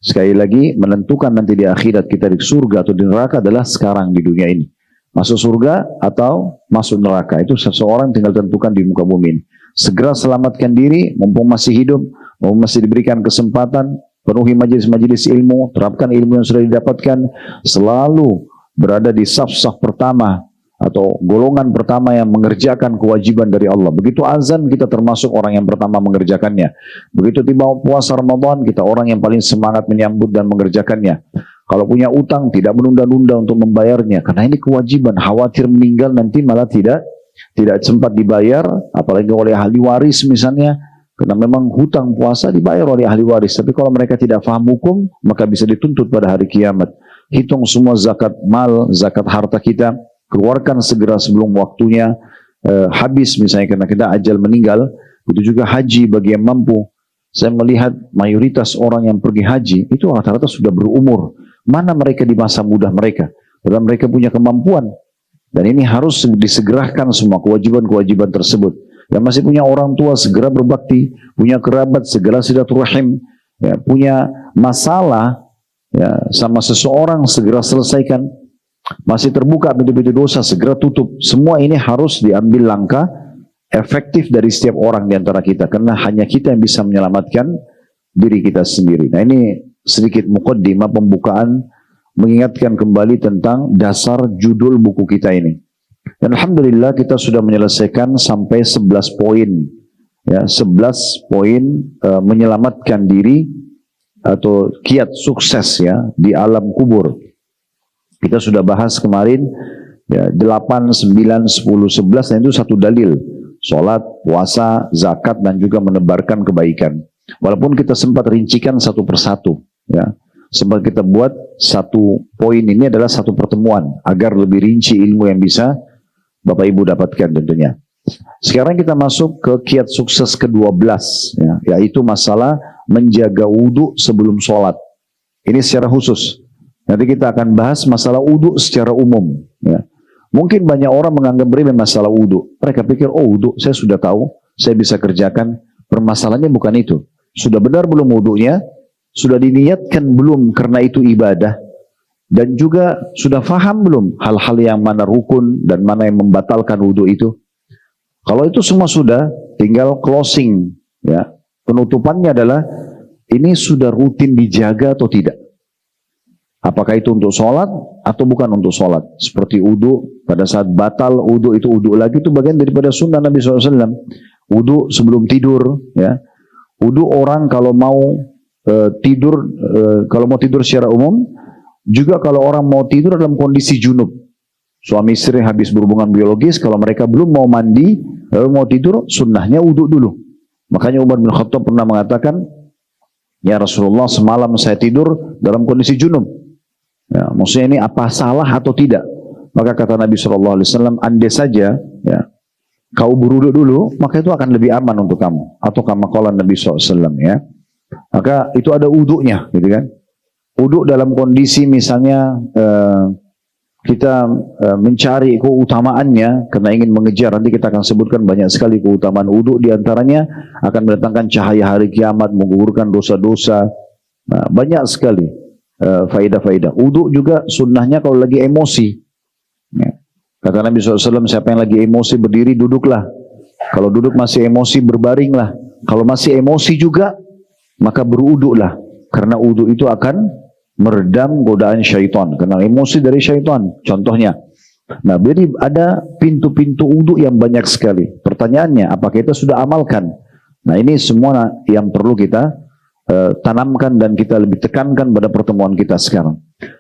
Sekali lagi, menentukan nanti di akhirat kita di surga atau di neraka adalah sekarang di dunia ini. Masuk surga atau masuk neraka, itu seseorang tinggal tentukan di muka bumi ini. Segera selamatkan diri, mumpung masih hidup, mumpung masih diberikan kesempatan, penuhi majelis-majelis ilmu, terapkan ilmu yang sudah didapatkan, selalu berada di saf-saf pertama, atau golongan pertama yang mengerjakan kewajiban dari Allah. Begitu azan, kita termasuk orang yang pertama mengerjakannya. Begitu tiba puasa Ramadan, kita orang yang paling semangat menyambut dan mengerjakannya. Kalau punya utang, tidak menunda-nunda untuk membayarnya, karena ini kewajiban. Khawatir meninggal nanti malah tidak sempat dibayar, apalagi oleh ahli waris misalnya, karena memang hutang puasa dibayar oleh ahli waris. Tapi kalau mereka tidak paham hukum, maka bisa dituntut pada hari kiamat. Hitung semua zakat mal, zakat harta kita, keluarkan segera sebelum waktunya habis, misalnya karena kita ajal meninggal. Itu juga haji bagi yang mampu. Saya melihat mayoritas orang yang pergi haji itu rata-rata sudah berumur. Mana mereka di masa muda mereka? Padahal mereka punya kemampuan. Dan ini harus disegerakan semua kewajiban-kewajiban tersebut. Yang masih punya orang tua segera berbakti, punya kerabat segera silaturahim, ya, punya masalah ya sama seseorang segera selesaikan. Masih terbuka pintu-pintu dosa, segera tutup. Semua ini harus diambil langkah efektif dari setiap orang di antara kita, karena hanya kita yang bisa menyelamatkan diri kita sendiri. Nah, ini sedikit muqaddimah, pembukaan, mengingatkan kembali tentang dasar judul buku kita ini. Dan alhamdulillah kita sudah menyelesaikan sampai 11 poin. Ya, 11 poin menyelamatkan diri atau kiat sukses ya di alam kubur. Kita sudah bahas kemarin ya, 8, 9, 10, 11, dan itu satu dalil. Sholat, puasa, zakat, dan juga menebarkan kebaikan. Walaupun kita sempat rincikan satu persatu. Ya. Sempat kita buat satu poin ini adalah satu pertemuan, agar lebih rinci ilmu yang bisa Bapak Ibu dapatkan tentunya. Sekarang kita masuk ke kiat sukses ke-12, ya, yaitu masalah menjaga wudhu sebelum sholat. Ini secara khusus. Nanti kita akan bahas masalah wudhu secara umum. Ya. Mungkin banyak orang menganggap remeh masalah wudhu. Mereka pikir, oh wudhu saya sudah tahu, saya bisa kerjakan. Permasalahannya bukan itu. Sudah benar belum wudhunya? Sudah diniatkan belum karena itu ibadah? Dan juga sudah faham belum hal-hal yang mana rukun dan mana yang membatalkan wudhu itu? Kalau itu semua sudah, tinggal closing. Ya. Penutupannya adalah, ini sudah rutin dijaga atau tidak? Apakah itu untuk sholat atau bukan untuk sholat? Seperti wudhu, pada saat batal wudhu itu wudhu lagi, itu bagian daripada sunnah Nabi SAW. Wudhu sebelum tidur, ya. Wudhu orang kalau mau tidur, kalau mau tidur secara umum, juga kalau orang mau tidur dalam kondisi junub. Suami istri habis berhubungan biologis, kalau mereka belum mau mandi, lalu mau tidur, sunnahnya wudhu dulu. Makanya Umar bin Khattab pernah mengatakan, ya Rasulullah, semalam saya tidur dalam kondisi junub. Ya, maksudnya ini apa salah atau tidak? Maka kata Nabi SAW, andai saja ya, kau berwudu dulu, maka itu akan lebih aman untuk kamu. Atau kama qala Nabi SAW ya. Maka itu ada wudunya, gitu kan? Wudu dalam kondisi misalnya kita mencari keutamaannya karena ingin mengejar, nanti kita akan sebutkan banyak sekali keutamaan wudu, diantaranya akan mendatangkan cahaya hari kiamat, menggugurkan dosa-dosa. Nah, banyak sekali faedah-faedah. Wudu juga sunnahnya kalau lagi emosi. Ya. Kata Nabi SAW, siapa yang lagi emosi berdiri, duduklah. Kalau duduk masih emosi, berbaringlah. Kalau masih emosi juga, maka berwuduklah. Karena wudu itu akan meredam godaan syaitan. Karena emosi dari syaitan, contohnya. Nah, jadi ada pintu-pintu wudu yang banyak sekali. Pertanyaannya, apakah kita sudah amalkan? Nah, ini semua yang perlu kita tanamkan dan kita lebih tekankan pada pertemuan kita sekarang.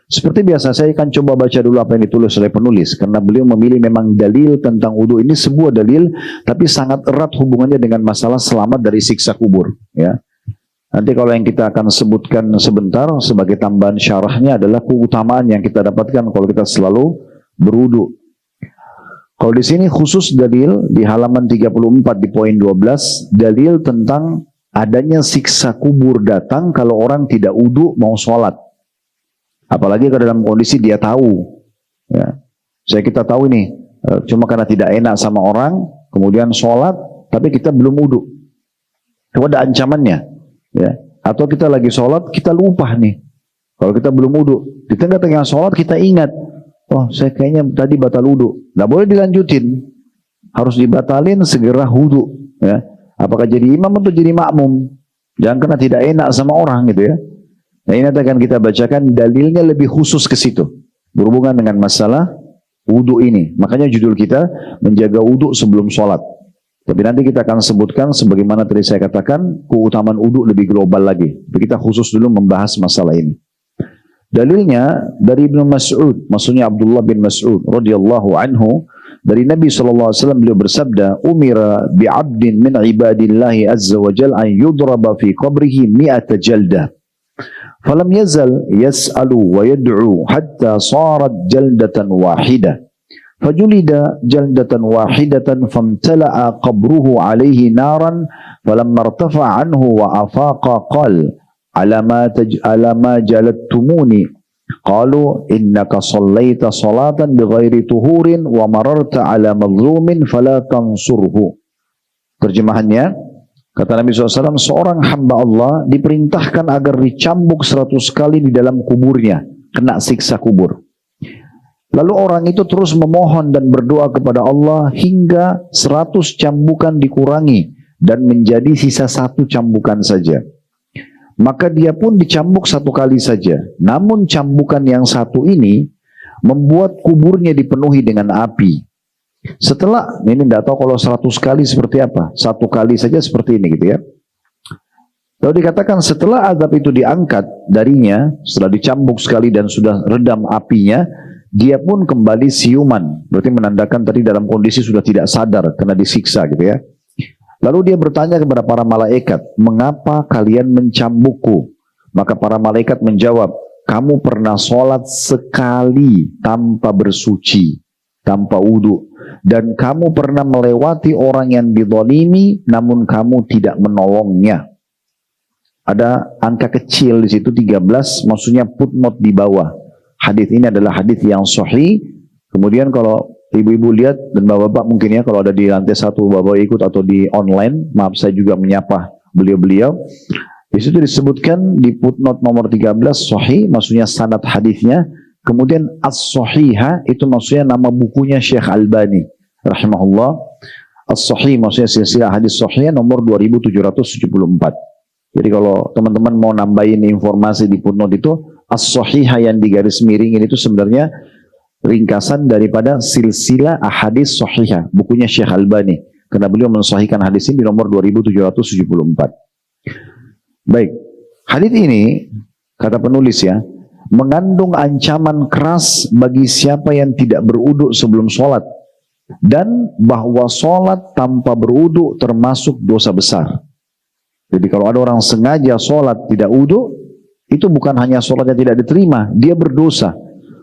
Seperti biasa, saya akan coba baca dulu apa yang ditulis oleh penulis, karena beliau memilih memang dalil tentang wudu ini sebuah dalil, tapi sangat erat hubungannya dengan masalah selamat dari siksa kubur. Ya, nanti kalau yang kita akan sebutkan sebentar sebagai tambahan syarahnya adalah keutamaan yang kita dapatkan kalau kita selalu berwudu. Kalau di sini khusus dalil di halaman 34 di poin 12, dalil tentang adanya siksa kubur datang kalau orang tidak wudu mau sholat. Apalagi kalau dalam kondisi dia tahu. Ya. Kita tahu ini, cuma karena tidak enak sama orang, kemudian sholat, tapi kita belum wudu. Itu ada ancamannya. Ya. Atau kita lagi sholat, kita lupa nih. Kalau kita belum wudu, di tengah-tengah sholat kita ingat, oh saya kayaknya tadi batal wudu. Nggak boleh dilanjutin, harus dibatalin segera wudu. Ya. Apakah jadi imam atau jadi makmum? Jangan kena tidak enak sama orang gitu ya. Nah ini akan kita bacakan dalilnya lebih khusus ke situ, berhubungan dengan masalah wudu ini. Makanya judul kita menjaga wudu sebelum sholat. Tapi nanti kita akan sebutkan sebagaimana tadi saya katakan keutamaan wudu lebih global lagi. Tapi kita khusus dulu membahas masalah ini. Dalilnya dari Ibnu Mas'ud, maksudnya Abdullah bin Mas'ud radhiyallahu anhu, dari Nabi SAW beliau bersabda, umira bi'abdin min ibadillahi azza wa jal an yudraba fi qabrihi mi'ata jaldah. Falam yazal yas'alu wa yad'u hatta sarat jaldatan wahidah. فجلد جلدة واحدة فامتلأ قبره عليه نارا فلما ارتفع عنه وأفاق قال على ما جلدتموني قالوا إنك صليت صلاة بغير طهور ومررت على مظلوم فلا تنصره. Terjemahannya, kata Nabi SAW, seorang hamba Allah diperintahkan agar dicambuk 100 kali di dalam kuburnya, kena siksa kubur. Lalu orang itu terus memohon dan berdoa kepada Allah hingga 100 cambukan dikurangi dan menjadi sisa 1 cambukan saja. Maka dia pun dicambuk 1 kali saja. Namun cambukan yang 1 ini membuat kuburnya dipenuhi dengan api. Setelah, ini tidak tahu kalau 100 kali seperti apa. 1 kali saja seperti ini gitu ya. Lalu dikatakan setelah azab itu diangkat darinya, setelah dicambuk sekali dan sudah redam apinya, dia pun kembali siuman, berarti menandakan tadi dalam kondisi sudah tidak sadar, kena disiksa gitu ya. Lalu dia bertanya kepada para malaikat, mengapa kalian mencambukku? Maka para malaikat menjawab, kamu pernah sholat sekali tanpa bersuci, tanpa wudu, dan kamu pernah melewati orang yang dizalimi, namun kamu tidak menolongnya. Ada angka kecil di situ 13, maksudnya footnote di bawah. Hadis ini adalah hadis yang sahih. Kemudian kalau ibu-ibu lihat dan bapak-bapak mungkin ya, kalau ada di lantai 1 bapak ikut atau di online, maaf saya juga menyapa beliau-beliau. Di situ disebutkan di footnote nomor 13 sahih, maksudnya sanad hadisnya. Kemudian as-sahihah itu maksudnya nama bukunya Syekh Albani rahimahullah. As-sahih maksudnya silsilah hadis sahih nomor 2774. Jadi kalau teman-teman mau nambahin informasi di footnote itu, as-sahihah yang di garis miringin itu sebenarnya ringkasan daripada silsilah ahadits sahihah, bukunya Syekh Albani. Karena beliau mensahihkan hadis ini di nomor 2774. Baik, hadis ini kata penulis ya, mengandung ancaman keras bagi siapa yang tidak berwudu sebelum sholat, dan bahwa sholat tanpa berwudu termasuk dosa besar. Jadi kalau ada orang sengaja sholat tidak wudu, itu bukan hanya sholat yang tidak diterima, dia berdosa.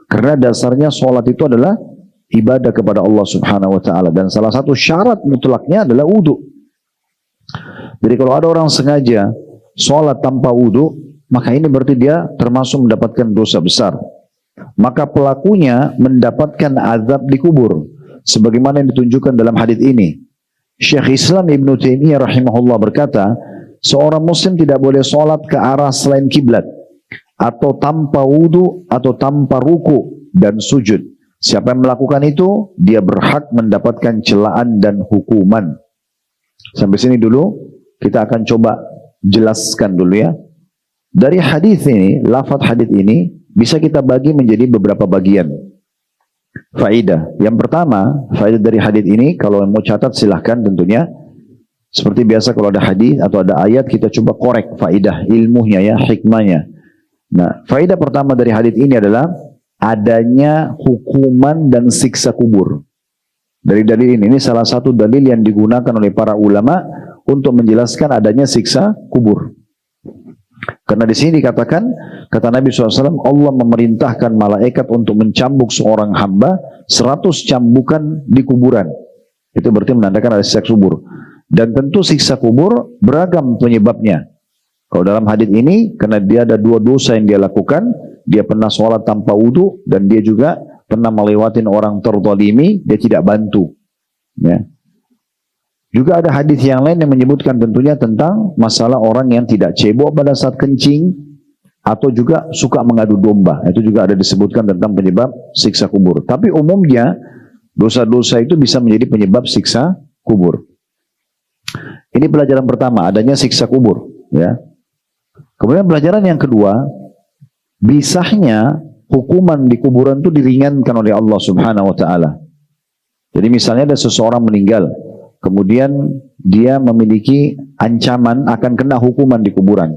Karena dasarnya sholat itu adalah ibadah kepada Allah Subhanahu wa Ta'ala, dan salah satu syarat mutlaknya adalah wudu. Jadi kalau ada orang sengaja sholat tanpa wudu, maka ini berarti dia termasuk mendapatkan dosa besar. Maka pelakunya mendapatkan azab di kubur, sebagaimana yang ditunjukkan dalam hadis ini. Syekh Islam Ibnu Taimiyah rahimahullah berkata, seorang muslim tidak boleh sholat ke arah selain kiblat, atau tanpa wudu, atau tanpa ruku dan sujud. Siapa yang melakukan itu, dia berhak mendapatkan celaan dan hukuman. Sampai sini dulu, kita akan coba jelaskan dulu ya. Dari hadis ini, lafaz hadis ini bisa kita bagi menjadi beberapa bagian. Faidah. Yang pertama, faidah dari hadis ini, kalau mau catat silahkan tentunya. Seperti biasa kalau ada hadis atau ada ayat, kita coba korek faidah ilmunya ya, hikmahnya. Nah, faidah pertama dari hadis ini adalah adanya hukuman dan siksa kubur. Dari dalil ini salah satu dalil yang digunakan oleh para ulama untuk menjelaskan adanya siksa kubur. Karena di sini dikatakan, kata Nabi SAW, Allah memerintahkan malaikat untuk mencambuk seorang hamba 100 cambukan di kuburan. Itu berarti menandakan ada siksa kubur. Dan tentu siksa kubur beragam penyebabnya. Kalau dalam hadis ini, karena dia ada 2 dosa yang dia lakukan, dia pernah sholat tanpa wudu, dan dia juga pernah melewatin orang terzalimi, dia tidak bantu. Ya. Juga ada hadis yang lain yang menyebutkan tentunya tentang masalah orang yang tidak cebok pada saat kencing atau juga suka mengadu domba. Itu juga ada disebutkan tentang penyebab siksa kubur. Tapi umumnya dosa-dosa itu bisa menjadi penyebab siksa kubur. Ini pelajaran pertama, adanya siksa kubur. Ya. Kemudian pelajaran yang kedua, bisanya hukuman di kuburan itu diringankan oleh Allah Subhanahu wa Ta'ala. Jadi misalnya ada seseorang meninggal, kemudian dia memiliki ancaman akan kena hukuman di kuburan.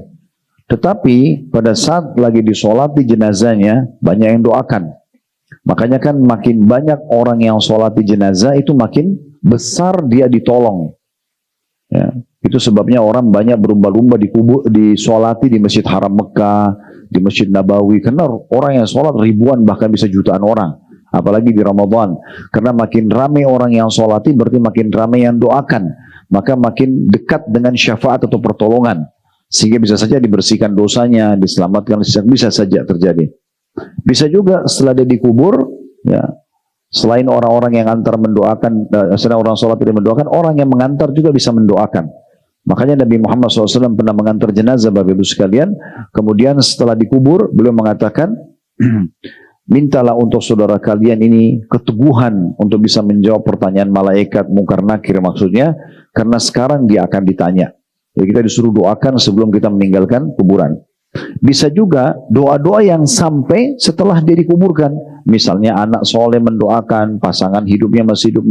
Tetapi pada saat lagi disolati jenazahnya, banyak yang doakan. Makanya kan makin banyak orang yang solati jenazah itu makin besar dia ditolong. Ya, itu sebabnya orang banyak berlumba-lumba disolati di Masjid Haram Mekah, di Masjid Nabawi. Karena orang yang sholat ribuan bahkan bisa jutaan orang. Apalagi di Ramadan. Karena makin ramai orang yang sholati berarti makin ramai yang doakan. Maka makin dekat dengan syafaat atau pertolongan. Sehingga bisa saja dibersihkan dosanya, diselamatkan, bisa saja terjadi. Bisa juga setelah dia dikubur, ya, selain orang-orang yang antar mendoakan, selain orang sholat tidak mendoakan, orang yang mengantar juga bisa mendoakan. Makanya Nabi Muhammad SAW pernah mengantar jenazah Bapak Ibu sekalian. Kemudian setelah dikubur, beliau mengatakan, mintalah untuk saudara kalian ini keteguhan untuk bisa menjawab pertanyaan malaikat mungkar nakir maksudnya, karena sekarang dia akan ditanya. Jadi kita disuruh doakan sebelum kita meninggalkan kuburan. Bisa juga doa-doa yang sampai setelah dia dikuburkan. Misalnya anak soleh mendoakan, pasangan hidupnya masih hidup,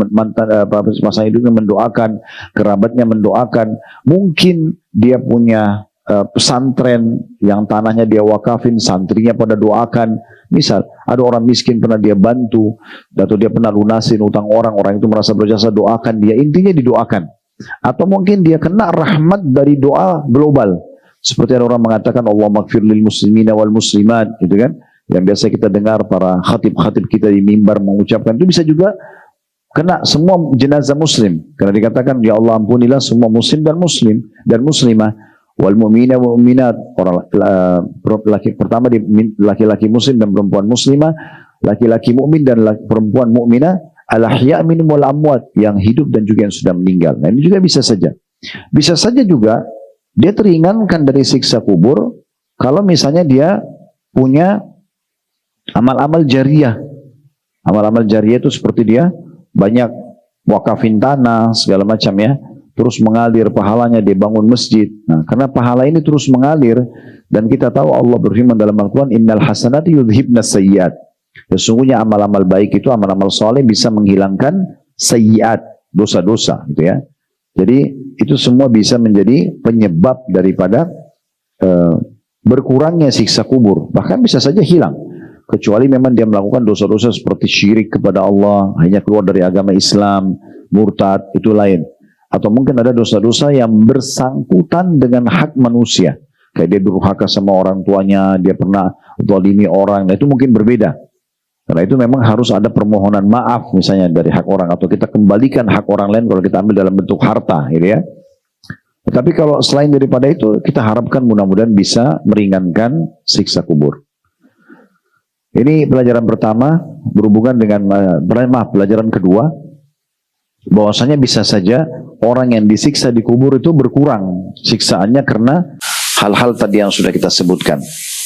pasangan hidupnya mendoakan, kerabatnya mendoakan. Mungkin dia punya pesantren yang tanahnya dia wakafin, santrinya pada doakan. Misal ada orang miskin pernah dia bantu, atau dia pernah lunasin utang orang, orang itu merasa berjasa, doakan dia, intinya didoakan. Atau mungkin dia kena rahmat dari doa global. Seperti ada orang mengatakan Allah maghfir lil muslimina wal muslimat, gitu kan? Yang biasa kita dengar para khatib-khatib kita di mimbar mengucapkan, itu bisa juga kena semua jenazah muslim. Karena dikatakan ya Allah ampunilah semua muslim dan muslimah wal mu'mina wal mu'minat, orang laki pertama laki-laki muslim dan perempuan muslimah, laki-laki mukmin dan perempuan mukminah, al-ahya' minhum wal amwat, yang hidup dan juga yang sudah meninggal. Nah, ini juga bisa saja. Bisa saja juga dia teringankan dari siksa kubur kalau misalnya dia punya amal-amal jariah. Amal-amal jariah itu seperti dia banyak wakafin tanah segala macam ya, terus mengalir pahalanya, dia bangun masjid. Nah, karena pahala ini terus mengalir, dan kita tahu Allah berfirman dalam Al-Quran, innal hasanati yudhibnas sayyiat. Sesungguhnya amal-amal baik itu, amal-amal soleh bisa menghilangkan sayyiat, dosa-dosa gitu ya. Jadi itu semua bisa menjadi penyebab daripada berkurangnya siksa kubur. Bahkan bisa saja hilang, kecuali memang dia melakukan dosa-dosa seperti syirik kepada Allah, hanya keluar dari agama Islam, murtad, itu lain. Atau mungkin ada dosa-dosa yang bersangkutan dengan hak manusia, kayak dia durhaka sama orang tuanya, dia pernah zalimi orang. Nah, itu mungkin berbeda. Karena itu memang harus ada permohonan maaf misalnya dari hak orang, atau kita kembalikan hak orang lain kalau kita ambil dalam bentuk harta, gitu ya. Tetapi kalau selain daripada itu, kita harapkan mudah-mudahan bisa meringankan siksa kubur. Ini pelajaran pertama berhubungan dengan pelajaran kedua, bahwasanya bisa saja orang yang disiksa di kubur itu berkurang siksaannya karena hal-hal tadi yang sudah kita sebutkan.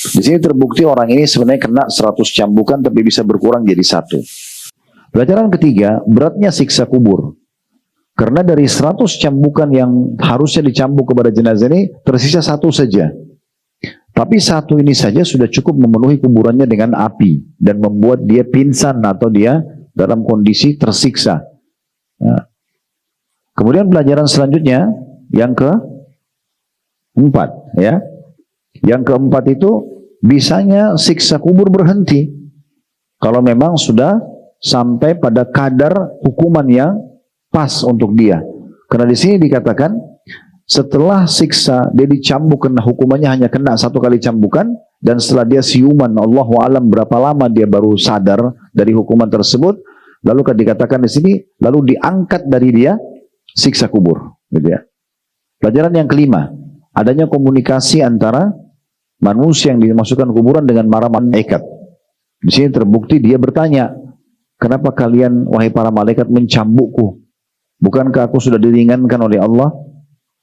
Di sini terbukti orang ini sebenarnya kena 100 cambukan tapi bisa berkurang jadi 1. Pelajaran ketiga, beratnya siksa kubur. Karena dari 100 cambukan yang harusnya dicambuk kepada jenazah ini, tersisa 1 saja. Tapi 1 ini saja sudah cukup memenuhi kuburannya dengan api dan membuat dia pingsan atau dia dalam kondisi tersiksa. Ya. Kemudian pelajaran selanjutnya yang keempat, ya. Yang keempat itu bisanya siksa kubur berhenti kalau memang sudah sampai pada kadar hukuman yang pas untuk dia. Karena di sini dikatakan setelah siksa dia dicambuk, kena hukumannya hanya kena 1 kali cambukan, dan setelah dia siuman, Allahu alam berapa lama dia baru sadar dari hukuman tersebut. Lalu dikatakan di sini lalu diangkat dari dia siksa kubur, gitu ya. Pelajaran yang kelima, adanya komunikasi antara manusia yang dimasukkan kuburan dengan para malaikat. Di sini terbukti dia bertanya, kenapa kalian wahai para malaikat mencambukku? Bukankah aku sudah diringankan oleh Allah?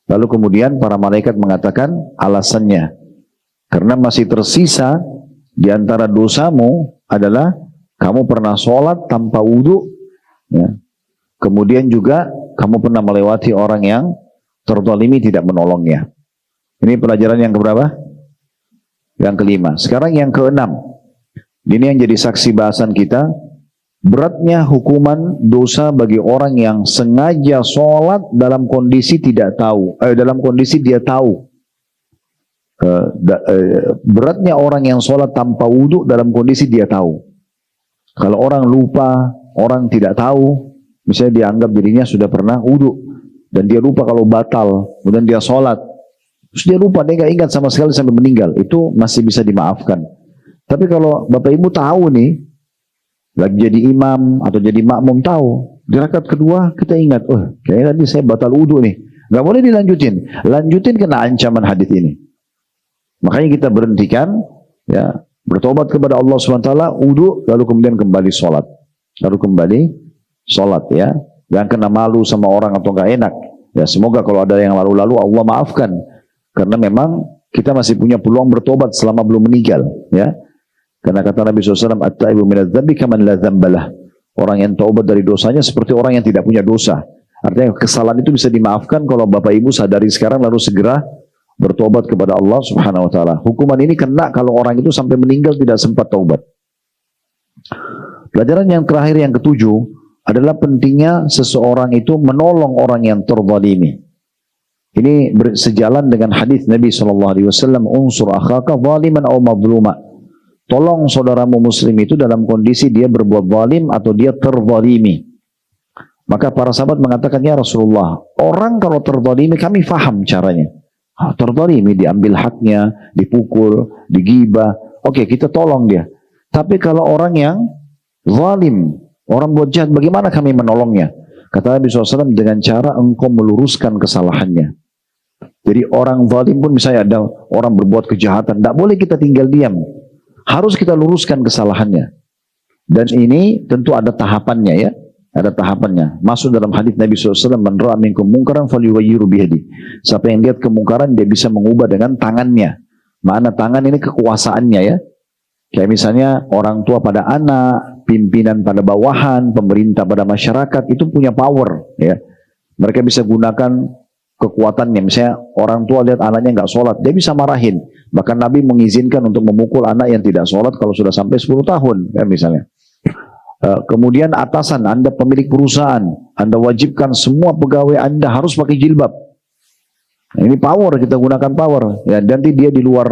Lalu kemudian para malaikat mengatakan alasannya, karena masih tersisa di antara dosamu adalah kamu pernah sholat tanpa wudhu, ya. Kemudian juga kamu pernah melewati orang yang terzalimi tidak menolongnya. Ini pelajaran yang keberapa? Yang kelima. Sekarang yang keenam. Ini yang jadi saksi bahasan kita. Beratnya hukuman dosa bagi orang yang sengaja sholat dalam kondisi tidak tahu, dalam kondisi dia tahu. Beratnya orang yang sholat tanpa wudhu dalam kondisi dia tahu. Kalau orang lupa, orang tidak tahu, misalnya dianggap dirinya sudah pernah wudhu dan dia lupa kalau batal, kemudian dia sholat, terus dia lupa, dia nggak ingat sama sekali sampai meninggal, itu masih bisa dimaafkan. Tapi kalau Bapak Ibu tahu nih, lagi jadi imam atau jadi makmum tahu, di rakaat kedua kita ingat, oh kayaknya tadi saya batal wudhu nih, nggak boleh dilanjutin, lanjutin kena ancaman hadis ini. Makanya kita berhentikan, ya, bertobat kepada Allah SWT, wudhu, lalu kemudian kembali sholat, ya, jangan kena malu sama orang atau nggak enak. Ya semoga kalau ada yang lalu-lalu Allah maafkan, karena memang kita masih punya peluang bertobat selama belum meninggal, ya. Karena kata Nabi SAW, at-taibu minadz-dzambi kaman la dzambalah. Orang yang taubat dari dosanya seperti orang yang tidak punya dosa. Artinya kesalahan itu bisa dimaafkan kalau Bapak Ibu sadari sekarang lalu segera bertobat kepada Allah Subhanahu wa taala. Hukuman ini kena kalau orang itu sampai meninggal tidak sempat taubat. Pelajaran yang terakhir yang ketujuh adalah pentingnya seseorang itu menolong orang yang terzalimi. Ini sejalan dengan hadis Nabi SAW, unsur akhaka zaliman aw mazluma. Tolong saudaramu muslim itu dalam kondisi dia berbuat zalim atau dia terzalimi. Maka para sahabat mengatakan, ya Rasulullah, orang kalau terzalimi kami faham caranya. Terzalimi, diambil haknya, dipukul, digibah. Oke, kita tolong dia. Tapi kalau orang yang zalim, orang buat jahat, bagaimana kami menolongnya? Kata Nabi SAW, dengan cara engkau meluruskan kesalahannya. Jadi orang zalim pun misalnya ada orang berbuat kejahatan, tidak boleh kita tinggal diam. Harus kita luruskan kesalahannya. Dan ini tentu ada tahapannya, ya. Ada tahapannya. Masuk dalam hadis Nabi SAW, man ra'a minkum munkaran falyughayyiru biyadihi. Siapa yang lihat kemungkaran dia bisa mengubah dengan tangannya. Mana tangan ini kekuasaannya, ya. Kayak misalnya orang tua pada anak, pimpinan pada bawahan, pemerintah pada masyarakat, itu punya power, ya. Mereka bisa gunakan kekuatannya. Misalnya orang tua lihat anaknya nggak sholat, dia bisa marahin. Bahkan Nabi mengizinkan untuk memukul anak yang tidak sholat kalau sudah sampai 10 tahun, ya misalnya. Kemudian atasan, Anda pemilik perusahaan, Anda wajibkan semua pegawai Anda harus pakai jilbab. Nah, ini power, kita gunakan power. Ya, nanti dia di luar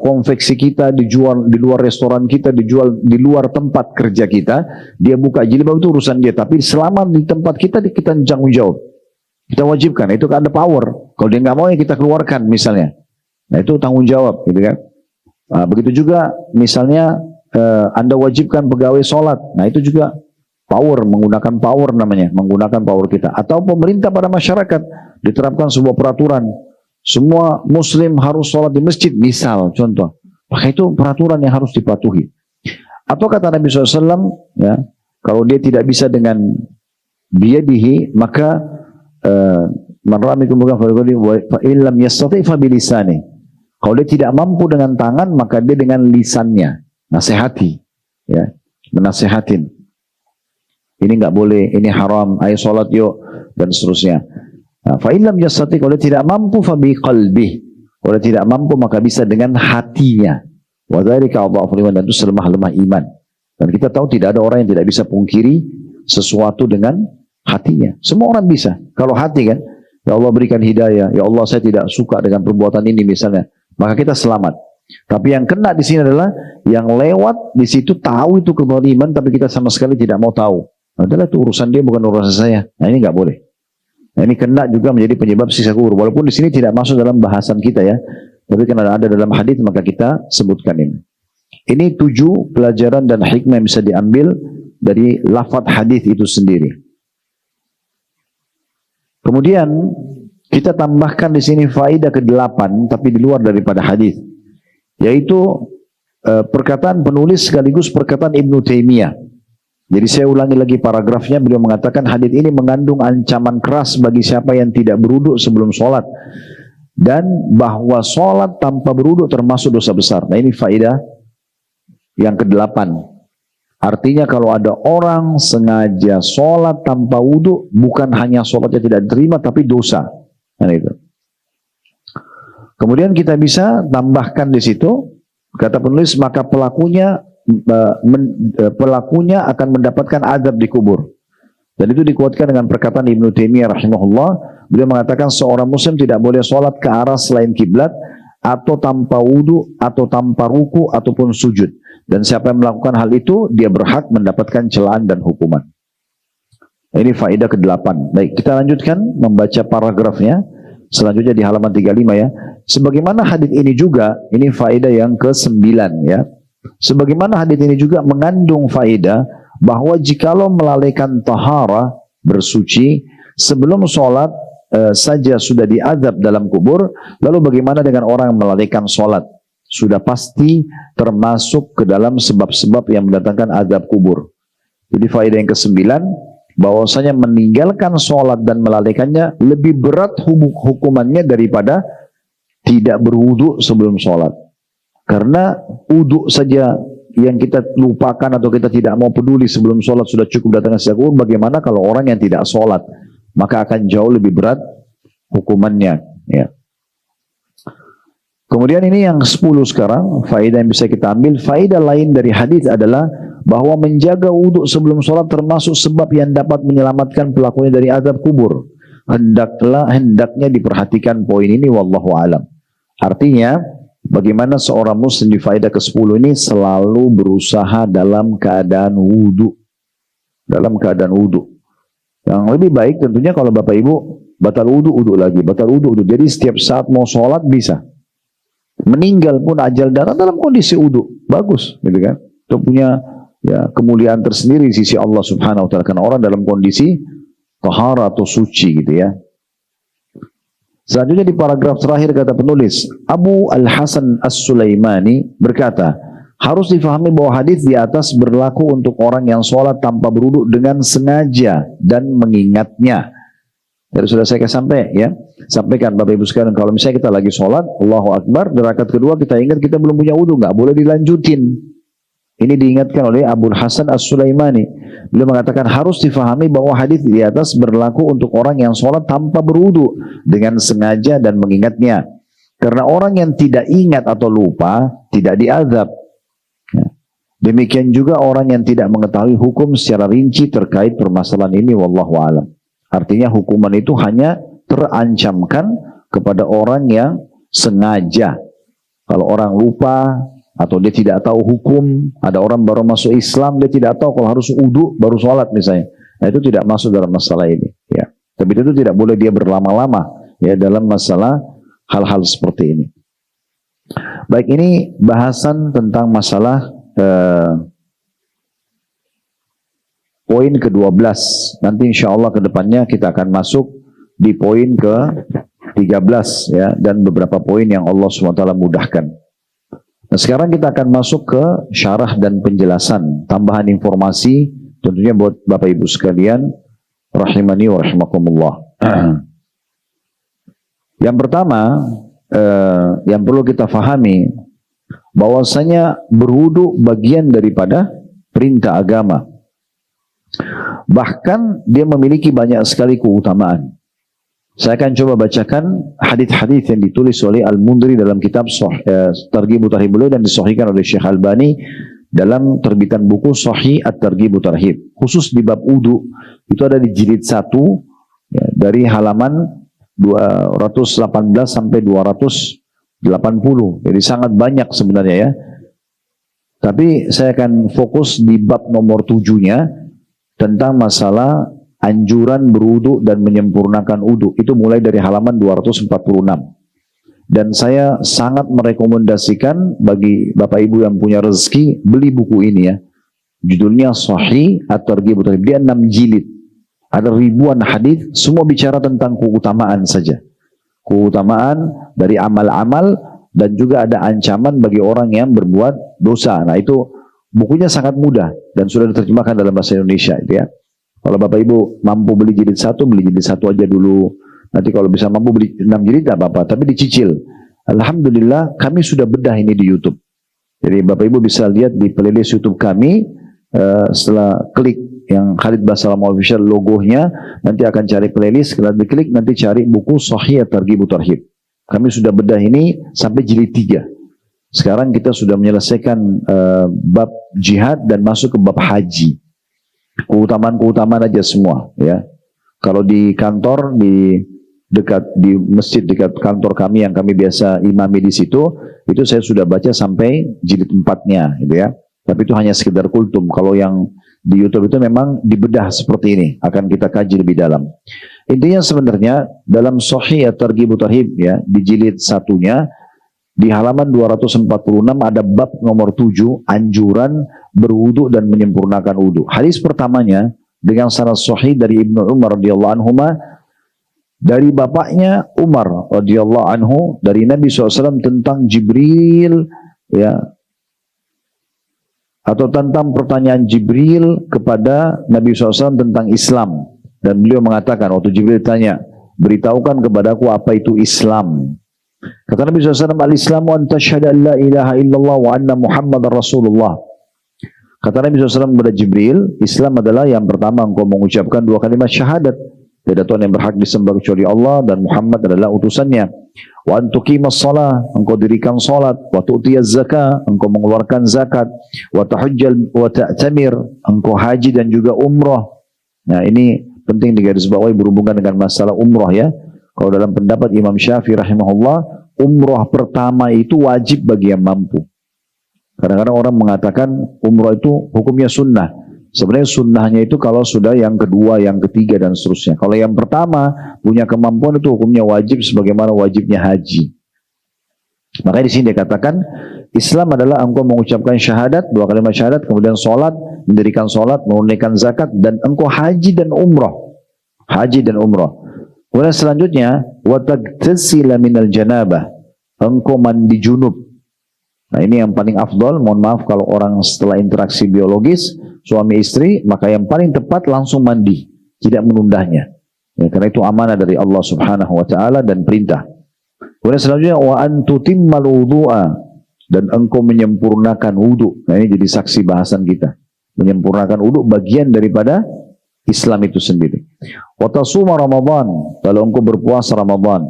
konveksi kita, dijual di luar restoran kita, dijual di luar tempat kerja kita, dia buka jilbab itu urusan dia. Tapi selama di tempat kita tanggung jawab. Kita wajibkan, itu kan ada power. Kalau dia nggak mau ya kita keluarkan misalnya. Nah itu tanggung jawab, gitu kan. Nah, begitu juga misalnya Anda wajibkan pegawai sholat. Nah itu juga power, menggunakan power namanya, menggunakan power kita. Atau pemerintah pada masyarakat diterapkan sebuah peraturan, semua muslim harus sholat di masjid, misal contoh. Maka itu peraturan yang harus dipatuhi. Atau kata Nabi SAW, ya, kalau dia tidak bisa dengan biyadihi, maka man ra'a minkum munkaran fa illam yastati' fa bilisani. Kalau dia tidak mampu dengan tangan, maka dia dengan lisannya, nasihati, ya, menasehatin. Ini nggak boleh, ini haram, ayo sholat yuk, dan seterusnya. Fa illam yastati', kalau dia tidak mampu, fa bi qalbi. Kalau dia tidak mampu, maka bisa dengan hatinya. Wa dzalika adhafu liman, dan itu selemah-lemah iman. Dan kita tahu tidak ada orang yang tidak bisa pungkiri sesuatu dengan hatinya. Semua orang bisa. Kalau hati kan, ya Allah berikan hidayah, ya Allah saya tidak suka dengan perbuatan ini misalnya, maka kita selamat. Tapi yang kena di sini adalah yang lewat di situ tahu itu kezaliman, tapi kita sama sekali tidak mau tahu. Adalah itu urusan dia, bukan urusan saya. Nah ini nggak boleh. Nah ini kena juga menjadi penyebab siksa kubur. Walaupun di sini tidak masuk dalam bahasan kita, ya, tapi karena ada dalam hadis maka kita sebutkan ini. Ini 7 pelajaran dan hikmah yang bisa diambil dari lafaz hadis itu sendiri. Kemudian kita tambahkan di sini faedah ke-8, tapi di luar daripada hadis, yaitu perkataan penulis sekaligus perkataan Ibnu Taimiyah. Jadi saya ulangi lagi paragrafnya, beliau mengatakan hadits ini mengandung ancaman keras bagi siapa yang tidak berwudu sebelum sholat. Dan bahwa sholat tanpa berwudu termasuk dosa besar. Nah ini faedah yang ke-8. Artinya kalau ada orang sengaja sholat tanpa wudu, bukan hanya sholatnya tidak diterima, tapi dosa. Nah itu. Kemudian kita bisa tambahkan di situ, kata penulis, maka pelakunya akan mendapatkan azab di kubur. Dan itu dikuatkan dengan perkataan Ibnu Taimiyah rahimahullah. Beliau mengatakan seorang muslim tidak boleh sholat ke arah selain kiblat, atau tanpa wudu, atau tanpa ruku, ataupun sujud. Dan siapa yang melakukan hal itu, dia berhak mendapatkan celaan dan hukuman. Ini faedah ke-8. Baik, kita lanjutkan membaca paragrafnya. Selanjutnya di halaman 35 ya. Sebagaimana hadits ini juga, ini faedah yang ke-9 ya. Sebagaimana hadits ini juga mengandung faedah bahwa jikalau melalaikan tahara, bersuci, sebelum sholat saja sudah diazab dalam kubur, lalu bagaimana dengan orang yang melalaikan sholat? Sudah pasti termasuk ke dalam sebab-sebab yang mendatangkan azab kubur. Jadi faedah yang ke-9, bahwasanya meninggalkan sholat dan melalaikannya lebih berat hukumannya daripada tidak berwudu sebelum sholat. Karena wudu saja yang kita lupakan atau kita tidak mau peduli sebelum sholat sudah cukup datangnya azab kubur, bagaimana kalau orang yang tidak sholat? Maka akan jauh lebih berat hukumannya ya. Kemudian ini yang 10 sekarang, faedah yang bisa kita ambil. Faedah lain dari hadis adalah bahwa menjaga wudhu sebelum sholat termasuk sebab yang dapat menyelamatkan pelakunya dari azab kubur. Hendaknya diperhatikan poin ini, wallahu alam. Artinya, bagaimana seorang muslim di faedah ke-10 ini selalu berusaha dalam keadaan wudhu. Dalam keadaan wudhu. Yang lebih baik tentunya kalau Bapak Ibu batal wudhu, wudhu lagi, batal wudhu, wudhu. Jadi setiap saat mau sholat bisa. Meninggal pun ajal datang dalam kondisi wudhu, bagus, gitu kan? Itu punya ya kemuliaan tersendiri di sisi Allah Subhanahu Wa Taala. Karena orang dalam kondisi tahara atau suci, gitu ya. Selanjutnya di paragraf terakhir kata penulis, Abu Al-Hasan As-Sulaimani berkata, harus difahami bahwa hadis di atas berlaku untuk orang yang sholat tanpa berwudu dengan sengaja dan mengingatnya. Jadi sudah saya sampai ya, sampaikan Bapak Ibu sekalian, kalau misalnya kita lagi sholat, Allahu Akbar, di rakaat kedua kita ingat kita belum punya wudu, nggak boleh dilanjutin. Ini diingatkan oleh Abu Hasan As-Sulaimani. Beliau mengatakan harus difahami bahwa hadis di atas berlaku untuk orang yang sholat tanpa berwudu dengan sengaja dan mengingatnya. Karena orang yang tidak ingat atau lupa tidak diazab. Demikian juga orang yang tidak mengetahui hukum secara rinci terkait permasalahan ini, wallahu alam. Artinya hukuman itu hanya terancamkan kepada orang yang sengaja. Kalau orang lupa atau dia tidak tahu hukum, ada orang baru masuk Islam, dia tidak tahu kalau harus wudu baru sholat misalnya. Nah itu tidak masuk dalam masalah ini. Ya. Tapi itu tidak boleh dia berlama-lama ya dalam masalah hal-hal seperti ini. Baik, ini bahasan tentang masalah poin ke-12. Nanti insya Allah ke depannya kita akan masuk di poin ke-13 ya, dan beberapa poin yang Allah SWT mudahkan. Nah, sekarang kita akan masuk ke syarah dan penjelasan, tambahan informasi tentunya buat Bapak Ibu sekalian rahimani wa rahimakumullah. Yang pertama yang perlu kita fahami, bahwasanya berwudu bagian daripada perintah agama. Bahkan dia memiliki banyak sekali keutamaan. Saya akan coba bacakan hadis-hadis yang ditulis oleh Al-Mundhiri dalam kitab Targhib Tarhib beliau dan disahihkan oleh Syekh Albani dalam terbitan buku Sahih At-Targhib Tarhib. Khusus di bab wudu itu ada di jilid 1 ya, dari halaman 218 sampai 280. Jadi sangat banyak sebenarnya ya. Tapi saya akan fokus di bab nomor 7-nya tentang masalah anjuran berwudu dan menyempurnakan wudu. Itu mulai dari halaman 246. Dan saya sangat merekomendasikan bagi Bapak Ibu yang punya rezeki, beli buku ini ya. Judulnya Sahih At-Targhib Tarhib. Dia 6 jilid. Ada ribuan hadis, semua bicara tentang keutamaan saja. Keutamaan dari amal-amal dan juga ada ancaman bagi orang yang berbuat dosa. Nah itu Bukunya sangat mudah dan sudah diterjemahkan dalam bahasa Indonesia itu ya. Kalau Bapak Ibu mampu beli jilid satu, beli jilid satu aja dulu. Nanti kalau bisa mampu beli 6 jilid tidak apa-apa, tapi dicicil. Alhamdulillah kami sudah bedah ini di YouTube. Jadi Bapak Ibu bisa lihat di playlist YouTube kami, setelah klik yang Khalid Basalam Official logonya, nanti akan cari playlist, setelah diklik nanti cari buku Sahih At-Targhib Tarhib. Kami sudah bedah ini sampai jilid 3. Sekarang kita sudah menyelesaikan bab jihad dan masuk ke bab haji. Keutamaan-keutamaan aja semua ya. Kalau di kantor di masjid dekat kantor kami yang kami biasa imami di situ, itu saya sudah baca sampai jilid 4-nya gitu ya. Tapi itu hanya sekedar kultum. Kalau yang di YouTube itu memang dibedah seperti ini, akan kita kaji lebih dalam. Intinya sebenarnya dalam Sahih At-Targhib Tarhib ya, di jilid 1-nya di halaman 246 ada bab nomor 7, anjuran berwudu dan menyempurnakan wudu. Hadis pertamanya dengan sanad sahih dari Ibnu Umar radhiyallahu anhu, dari bapaknya Umar radhiyallahu anhu, dari Nabi SAW tentang Jibril ya, atau tentang pertanyaan Jibril kepada Nabi SAW tentang Islam. Dan beliau mengatakan, waktu Jibril tanya, beritahukan kepadaku apa itu Islam. Kata Nabi SAW, al-Islamu an tashhadu an la ilaha illallah wa anna Muhammadar Rasulullah. Kata Nabi SAW kepada Jibril, Islam adalah yang pertama engkau mengucapkan 2 kalimat syahadat. Tidak Tuhan yang berhak disembah kecuali Allah dan Muhammad adalah utusannya. Wa an tuqimas shalah, engkau dirikan salat. Wa tu'tiyaz zakah, engkau mengeluarkan zakat. Wa tahujjal wa ta'tamir, engkau haji dan juga umrah. Nah, ini penting digarisbawahi berhubungan dengan masalah umrah ya. Kalau dalam pendapat Imam Syafi'i rahimahullah, umrah pertama itu wajib bagi yang mampu. Kadang-kadang orang mengatakan umrah itu hukumnya sunnah. Sebenarnya sunnahnya itu kalau sudah yang kedua, yang ketiga dan seterusnya. Kalau yang pertama punya kemampuan itu hukumnya wajib sebagaimana wajibnya haji. Makanya di sini dia katakan Islam adalah engkau mengucapkan syahadat, 2 kalimat syahadat, kemudian sholat, mendirikan sholat, menunaikan zakat, dan engkau haji dan umrah. Haji dan umrah. Kemudian selanjutnya, وَتَغْتَسِلَ مِنَ الْجَنَابَةِ, engkau mandi junub. Nah ini yang paling afdol, mohon maaf kalau orang setelah interaksi biologis, suami istri, maka yang paling tepat langsung mandi, tidak menundanya. Ya, karena itu amanah dari Allah Subhanahu Wa Taala dan perintah. Kemudian selanjutnya, وَأَنْ تُتِمَّ الْوُضُوءَ, dan engkau menyempurnakan wudu. Nah ini jadi saksi bahasan kita. Menyempurnakan wudu bagian daripada Islam itu sendiri. Wa tasuma Ramadan, kalau engkau berpuasa Ramadan.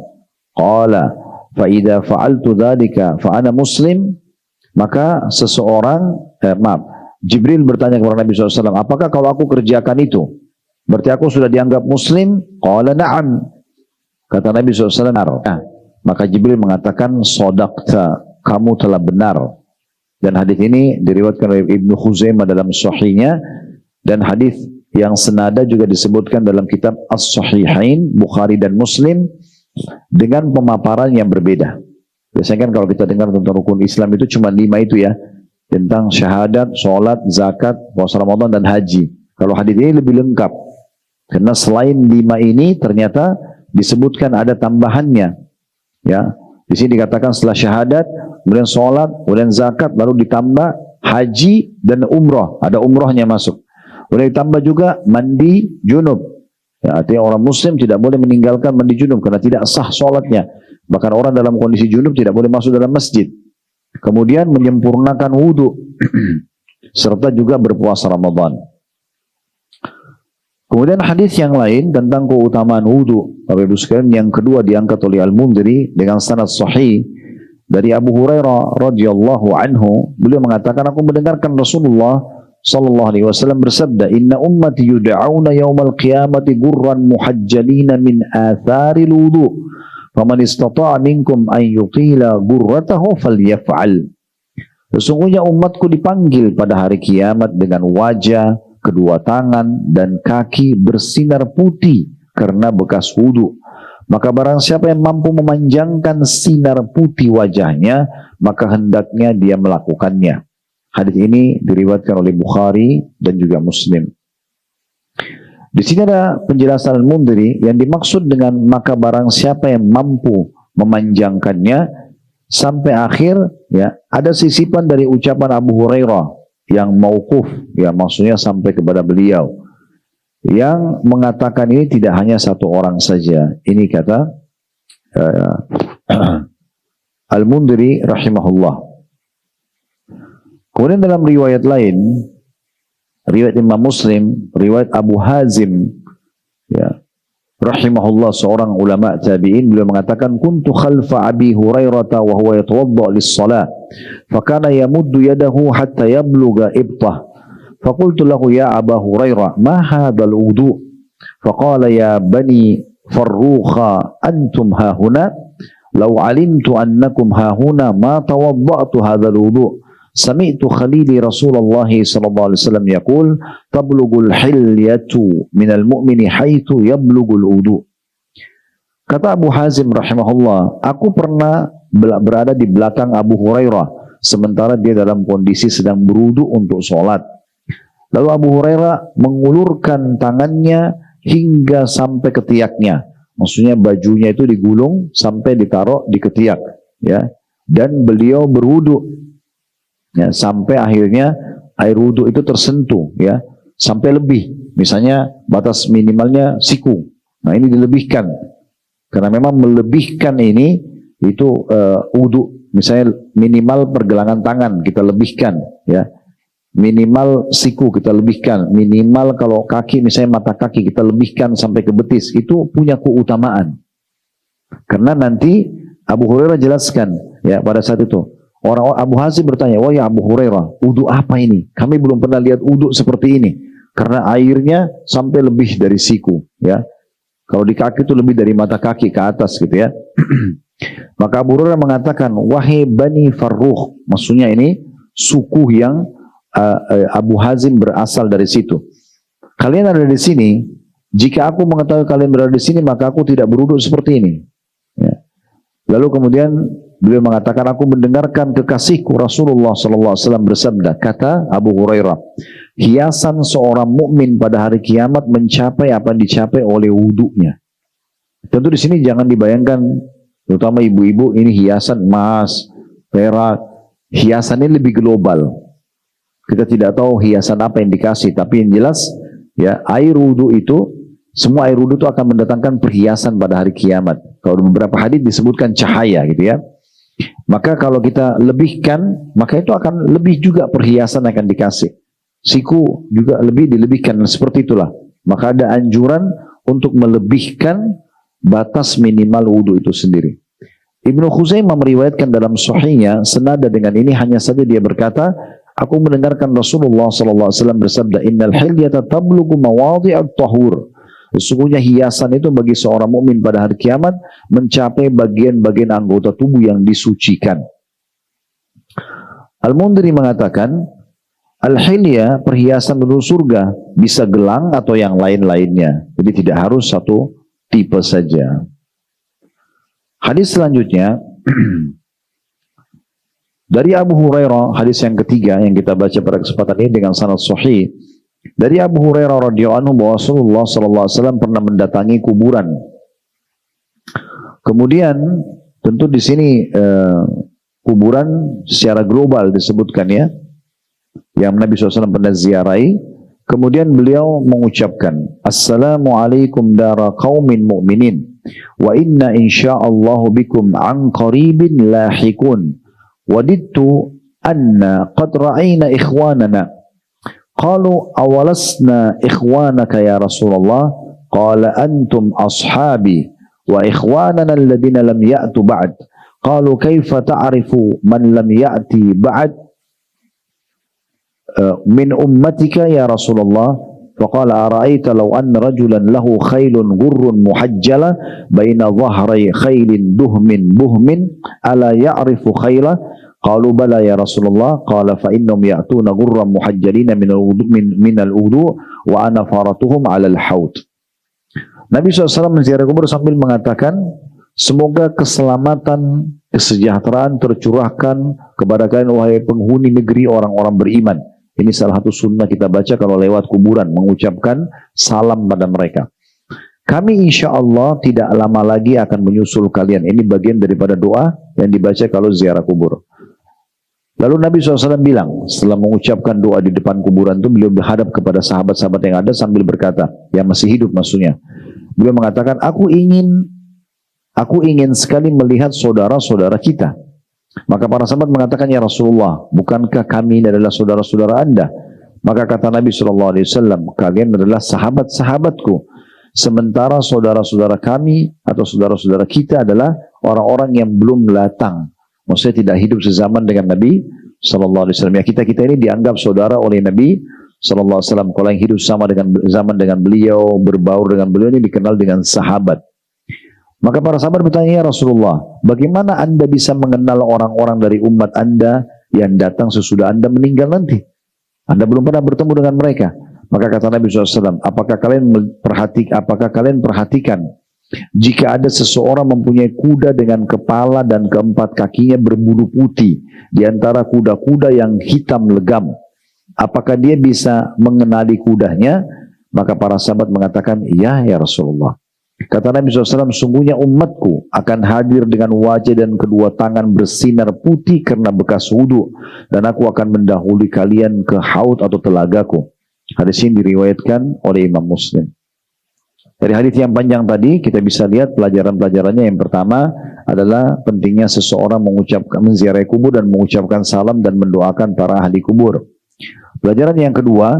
Qala fa idza fa'altu dzalika fa ana muslim, maka seseorang Jibril bertanya kepada Nabi SAW, apakah kalau aku kerjakan itu berarti aku sudah dianggap muslim? Qala na'am, kata Nabi SAW. Nah, maka Jibril mengatakan shadaqta, kamu telah benar. Dan hadis ini diriwayatkan oleh Ibnu Khuzaimah dalam sahihnya, dan hadis yang senada juga disebutkan dalam kitab As-Sahihain, Bukhari dan Muslim, dengan pemaparan yang berbeda. Biasanya kan kalau kita dengar tentang rukun Islam itu cuma 5 itu ya, tentang syahadat, sholat, zakat, puasa Ramadan dan haji. Kalau hadis ini lebih lengkap, karena selain 5 ini ternyata disebutkan ada tambahannya. Ya, di sini dikatakan setelah syahadat, kemudian sholat, kemudian zakat, lalu ditambah haji dan umrah. Ada umrahnya masuk. Boleh ditambah juga mandi junub. Ya, artinya orang muslim tidak boleh meninggalkan mandi junub karena tidak sah sholatnya. Bahkan orang dalam kondisi junub tidak boleh masuk dalam masjid. Kemudian menyempurnakan wudu serta juga berpuasa Ramadan. Kemudian hadis yang lain tentang keutamaan wudu, Bapak Ibu sekalian, yang kedua diangkat oleh Al-Mundhiri dengan sanad sahih dari Abu Hurairah radhiyallahu anhu. Beliau mengatakan, aku mendengarkan Rasulullah sallallahu alaihi wasallam bersabda, inna ummati yud'auna yaumal qiyamati gurran muhajjalina min atharil wudu, faman istata'a minkum an yuqila gurratahu falyaf'al. Sesungguhnya umatku dipanggil pada hari kiamat dengan wajah, kedua tangan dan kaki bersinar putih karena bekas wudu. Maka barang siapa yang mampu memanjangkan sinar putih wajahnya, maka hendaknya dia melakukannya. Hadis ini diriwayatkan oleh Bukhari dan juga Muslim. Di sini ada penjelasan Al-Mundhiri yang dimaksud dengan maka barang siapa yang mampu memanjangkannya sampai akhir, ya, ada sisipan dari ucapan Abu Hurairah yang mauquf, ya maksudnya sampai kepada beliau. Yang mengatakan ini tidak hanya satu orang saja. Ini kata Al-Mundhiri rahimahullah. Kemudian dalam riwayat lain, riwayat Imam Muslim, riwayat Abu Hazim, ya, rahimahullah, seorang ulama tabi'in, beliau mengatakan, kuntu khalfa Abi Hurairah wa huwa yatawadda lis-shalah, fakana yamuddu yadahu hatta yabluga ibtah. Faqultu lahu ya Aba Hurairah, ma hadzal wudu? Faqala ya bani Farrukha antum hahuna, law alimtu annakum hahuna ma tawadda'tu hadzal wudu. Sami'tu khalili Rasulullah sallallahu alaihi wasallam yaqul tablugul hilyatu minal mu'mini haitsu yablugul wudu. Kata Abu Hazim rahimahullah, aku pernah berada di belakang Abu Hurairah sementara dia dalam kondisi sedang berwudu untuk sholat. Lalu Abu Hurairah mengulurkan tangannya hingga sampai ketiaknya. Maksudnya bajunya itu digulung sampai ditaruh di ketiak, ya. Dan beliau berwudu, ya, sampai akhirnya air wudu itu tersentuh, ya, sampai lebih. Misalnya batas minimalnya siku. Nah, ini dilebihkan. Karena memang melebihkan ini itu wudu. Misalnya minimal pergelangan tangan kita lebihkan, ya. Minimal siku kita lebihkan, minimal kalau kaki, misalnya mata kaki kita lebihkan sampai ke betis, itu punya keutamaan. Karena nanti Abu Hurairah jelaskan, ya, pada saat itu orang Abu Hazim bertanya, wah ya Abu Hurairah, wudu apa ini? Kami belum pernah lihat wudu seperti ini, karena airnya sampai lebih dari siku, ya. Kalau di kaki itu lebih dari mata kaki ke atas, gitu ya. Maka Abu Hurairah mengatakan, wahai Bani Farrukh, maksudnya ini suku yang Abu Hazim berasal dari situ. Kalian ada di sini, jika aku mengetahui kalian berada di sini, maka aku tidak berwudu seperti ini. Ya. Lalu kemudian beliau mengatakan, aku mendengarkan kekasihku Rasulullah SAW bersabda, kata Abu Hurairah, hiasan seorang mukmin pada hari kiamat mencapai apa yang dicapai oleh wudunya. Tentu di sini jangan dibayangkan, terutama ibu-ibu, ini hiasan emas, perak, hiasannya lebih global. Kita tidak tahu hiasan apa yang dikasih, tapi yang jelas, ya, air wudu itu, semua air wudu itu akan mendatangkan perhiasan pada hari kiamat. Kalau beberapa hadis disebutkan cahaya, gitu ya. Maka kalau kita lebihkan, maka itu akan lebih juga perhiasan akan dikasih. Siku juga lebih dilebihkan, seperti itulah. Maka ada anjuran untuk melebihkan batas minimal wudu itu sendiri. Ibnu Khuzaimah meriwayatkan dalam sahihnya senada dengan ini, hanya saja dia berkata, aku mendengarkan Rasulullah SAW bersabda, innal hilyata tablughu mawadhi'at tahur. Sesungguhnya hiasan itu bagi seorang mukmin pada hari kiamat mencapai bagian-bagian anggota tubuh yang disucikan. Al-Mundhiri mengatakan, al-hilya, perhiasan menuju surga, bisa gelang atau yang lain-lainnya. Jadi tidak harus satu tipe saja. Hadis selanjutnya dari Abu Hurairah, hadis yang ketiga yang kita baca pada kesempatan ini dengan sanad sahih. Dari Abu Hurairah radhiyallahu anhu bahwa Rasulullah sallallahu alaihi wasallam pernah mendatangi kuburan. Kemudian tentu di sini kuburan secara global disebutkan, ya, yang Nabi SAW pernah ziarahi. Kemudian beliau mengucapkan, Assalamualaikum dara qaumin mu'minin, wa inna insya'allahu bikum an qaribin lahikun. Wadidtu anna qad ra'ayna ikhwanana. Qalu awalasna ikhwanaka ya Rasulullah? Qala antum ashabi wa ikhwanana alladhina lam ya'tu ba'd. Qalu kaifa ta'rifu man lam ya'ti ba'd min ummatika ya Rasulullah? Faqala ara'aita law anna rajulan lahu khailun gurrun muhajjala baina dhahri khailin duhmin buhmin ala ya'rifu khailah? Qalu bala ya Rasulullah. Qala fa innahum ya'tuna gurran muhajjalina min al-wudu wa ana faratuhum 'ala al-haud. Nabi SAW menziarah kubur sambil mengatakan, semoga keselamatan, kesejahteraan tercurahkan kepada kalian wahai penghuni negeri orang-orang beriman. Ini salah satu sunnah kita baca kalau lewat kuburan, mengucapkan salam pada mereka. Kami insya Allah tidak lama lagi akan menyusul kalian. Ini bagian daripada doa yang dibaca kalau ziarah kubur. Lalu Nabi SAW bilang, setelah mengucapkan doa di depan kuburan itu, beliau berhadap kepada sahabat-sahabat yang ada sambil berkata, yang masih hidup maksudnya. Beliau mengatakan, aku ingin sekali melihat saudara-saudara kita. Maka para sahabat mengatakan, ya Rasulullah, bukankah kami ini adalah saudara-saudara Anda? Maka kata Nabi SAW, kalian adalah sahabat-sahabatku. Sementara saudara-saudara kami atau saudara-saudara kita adalah orang-orang yang belum datang. Maksudnya tidak hidup sezaman dengan Nabi SAW. Ya, kita ini dianggap saudara oleh Nabi SAW. Kalau yang hidup sama dengan zaman dengan beliau, berbaur dengan beliau, ini dikenal dengan sahabat. Maka para sahabat bertanya, ya Rasulullah, bagaimana Anda bisa mengenal orang-orang dari umat Anda yang datang sesudah Anda meninggal nanti? Anda belum pernah bertemu dengan mereka. Maka kata Nabi SAW, apakah kalian perhatikan jika ada seseorang mempunyai kuda dengan kepala dan keempat kakinya berbulu putih di antara kuda-kuda yang hitam legam, apakah dia bisa mengenali kudanya? Maka para sahabat mengatakan, ya Rasulullah. Kata Nabi SAW, sungguhnya umatku akan hadir dengan wajah dan kedua tangan bersinar putih karena bekas wudhu, dan aku akan mendahului kalian ke haud atau telagaku. Hadis ini diriwayatkan oleh Imam Muslim. Dari hadis yang panjang tadi kita bisa lihat pelajaran-pelajarannya. Yang pertama adalah pentingnya seseorang menziarahi kubur dan mengucapkan salam dan mendoakan para ahli kubur. Pelajaran yang kedua,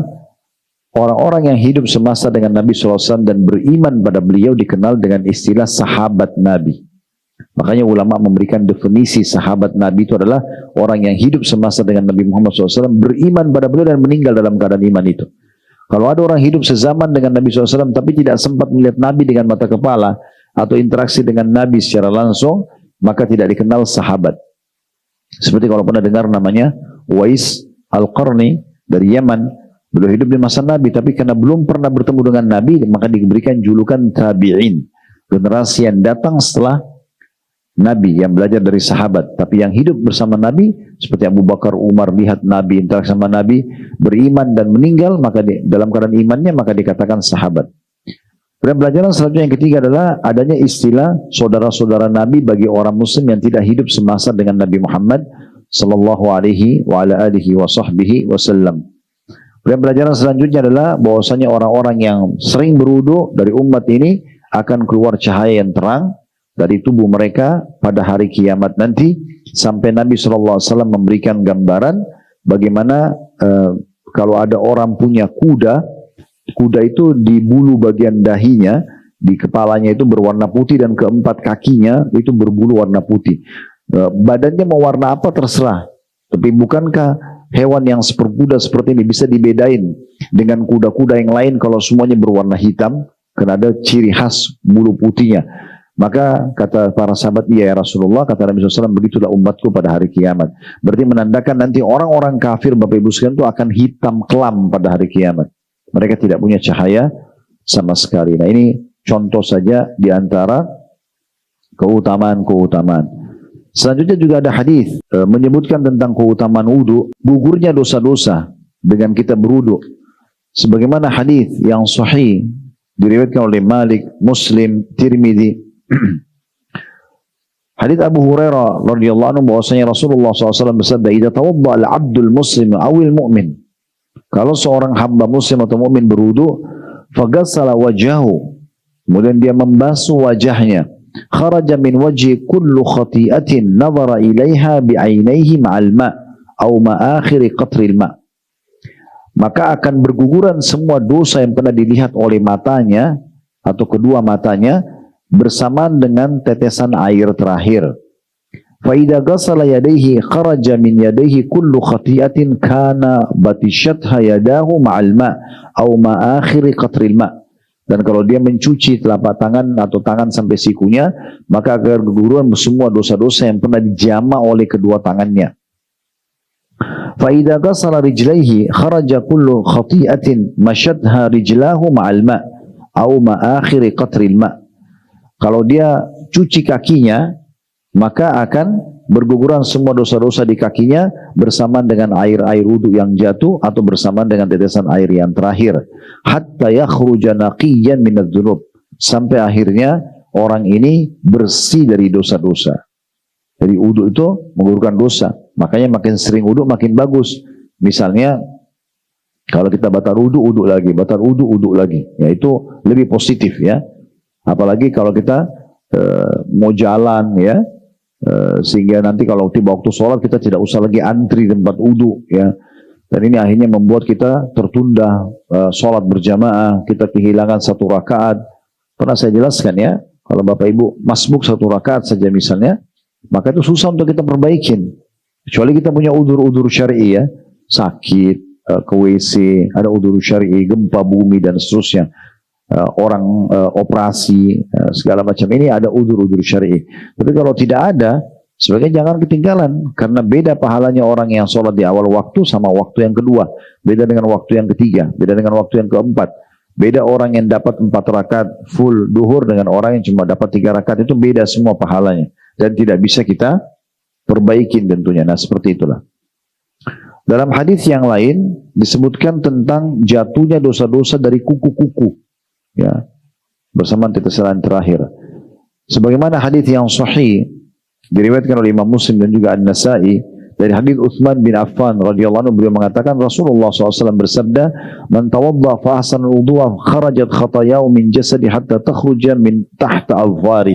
orang-orang yang hidup semasa dengan Nabi SAW dan beriman pada beliau dikenal dengan istilah sahabat Nabi. Makanya ulama memberikan definisi sahabat Nabi itu adalah orang yang hidup semasa dengan Nabi Muhammad SAW, beriman pada beliau dan meninggal dalam keadaan iman itu. Kalau ada orang hidup sezaman dengan Nabi SAW tapi tidak sempat melihat Nabi dengan mata kepala atau interaksi dengan Nabi secara langsung, maka tidak dikenal sahabat. Seperti kalau pernah dengar namanya Uwais Al-Qarni dari Yaman, beliau hidup di masa Nabi tapi karena belum pernah bertemu dengan Nabi, maka diberikan julukan tabi'in, generasi yang datang setelah Nabi yang belajar dari sahabat, tapi yang hidup bersama Nabi seperti Abu Bakar, Umar, lihat Nabi, interaksi sama Nabi, beriman dan meninggal, maka dalam keadaan imannya maka dikatakan sahabat. Dan pelajaran selanjutnya yang ketiga adalah adanya istilah saudara-saudara Nabi bagi orang Muslim yang tidak hidup semasa dengan Nabi Muhammad sallallahu alaihi wa ala alihi wa sahbihi wasallam. Dan pelajaran selanjutnya adalah bahwasanya orang-orang yang sering berwudu dari umat ini akan keluar cahaya yang terang dari tubuh mereka pada hari kiamat nanti, sampai Nabi SAW memberikan gambaran bagaimana kalau ada orang punya kuda itu di bulu bagian dahinya, di kepalanya itu berwarna putih dan keempat kakinya itu berbulu warna putih. Badannya mau warna apa terserah, tapi bukankah hewan yang seperkuda seperti ini bisa dibedain dengan kuda-kuda yang lain kalau semuanya berwarna hitam, karena ada ciri khas bulu putihnya. Maka kata para sahabat, iya ya Rasulullah, kata Nabi SAW, begitulah umatku pada hari kiamat. Berarti menandakan nanti orang-orang kafir, Bapak Ibu sekalian, itu akan hitam kelam pada hari kiamat. Mereka tidak punya cahaya sama sekali. Nah, ini contoh saja di antara keutamaan-keutamaan. Selanjutnya juga ada hadis menyebutkan tentang keutamaan wudu, gugurnya dosa-dosa dengan kita berwudu. Sebagaimana hadis yang sahih diriwayatkan oleh Malik, Muslim, Tirmidzi. Hadits Abu Hurairah radhiyallahu anhu bahwasanya Rasulullah SAW bersabda, "Idza tawadda al-'abdul muslim awil mu'min." Kalau seorang hamba muslim atau mukmin berwudu, faghassala wajhahu, kemudian dia membasuh wajahnya, kharaja min wajhi kullu khati'atin nadhara ilaiha bi'ainaihi ma'al ma' aw ma'akhiri qatril ma'. Maka akan berguguran semua dosa yang pernah dilihat oleh matanya atau kedua matanya bersamaan dengan tetesan air terakhir. Fa idza ghassala yadayhi kharaja min yadayhi kullu khati'atin kana batishatha yadahu ma'al ma' aw ma'akhiri qatril ma'. Dan kalau dia mencuci telapak tangan atau tangan sampai sikunya, maka akan berguguran semua dosa-dosa yang pernah dijama oleh kedua tangannya. Fa idza ghassala rijlaihi kharaja kullu khati'atin mashatha rijlahu ma'al ma' aw ma'akhiri qatril ma'. Kalau dia cuci kakinya, maka akan berguguran semua dosa-dosa di kakinya bersamaan dengan air-air wudu yang jatuh atau bersamaan dengan tetesan air yang terakhir. Hatta yakhruja naqiyyan minadz-dzunub, sampai akhirnya orang ini bersih dari dosa-dosa. Jadi uduk itu menggugurkan dosa. Makanya makin sering uduk makin bagus. Misalnya kalau kita batal uduk, uduk lagi, batal uduk, uduk lagi. Ya itu lebih positif ya. Apalagi kalau kita mau jalan ya, sehingga nanti kalau tiba waktu sholat kita tidak usah lagi antri di tempat uduk ya. Dan ini akhirnya membuat kita tertunda sholat berjamaah, kita kehilangan satu rakaat. Pernah saya jelaskan ya, kalau Bapak Ibu masbuk satu rakaat saja misalnya, maka itu susah untuk kita perbaikin. Kecuali kita punya udur-udur syar'i ya, sakit, ke WC, ada udur syar'i, gempa bumi dan seterusnya. Orang operasi, segala macam ini ada udur-udur syar'i. Tapi kalau tidak ada, sebaiknya jangan ketinggalan. Karena beda pahalanya orang yang sholat di awal waktu sama waktu yang kedua. Beda dengan waktu yang ketiga, beda dengan waktu yang keempat. Beda orang yang dapat 4 rakaat full duhur dengan orang yang cuma dapat 3 rakaat, itu beda semua pahalanya. Dan tidak bisa kita perbaikin tentunya. Nah seperti itulah. Dalam hadis yang lain disebutkan tentang jatuhnya dosa-dosa dari kuku-kuku. Ya, bersamaan tetesan terakhir. Sebagaimana hadis yang sahih diriwayatkan oleh Imam Muslim dan juga An-Nasa'i dari hadis Utsman bin Affan radhiyallahu anhu, beliau mengatakan Rasulullah SAW bersabda, "Man tawadda fa ahsana al-wudu'a kharajat khatayahu min jasadi hatta takhruja min tahta al-fari."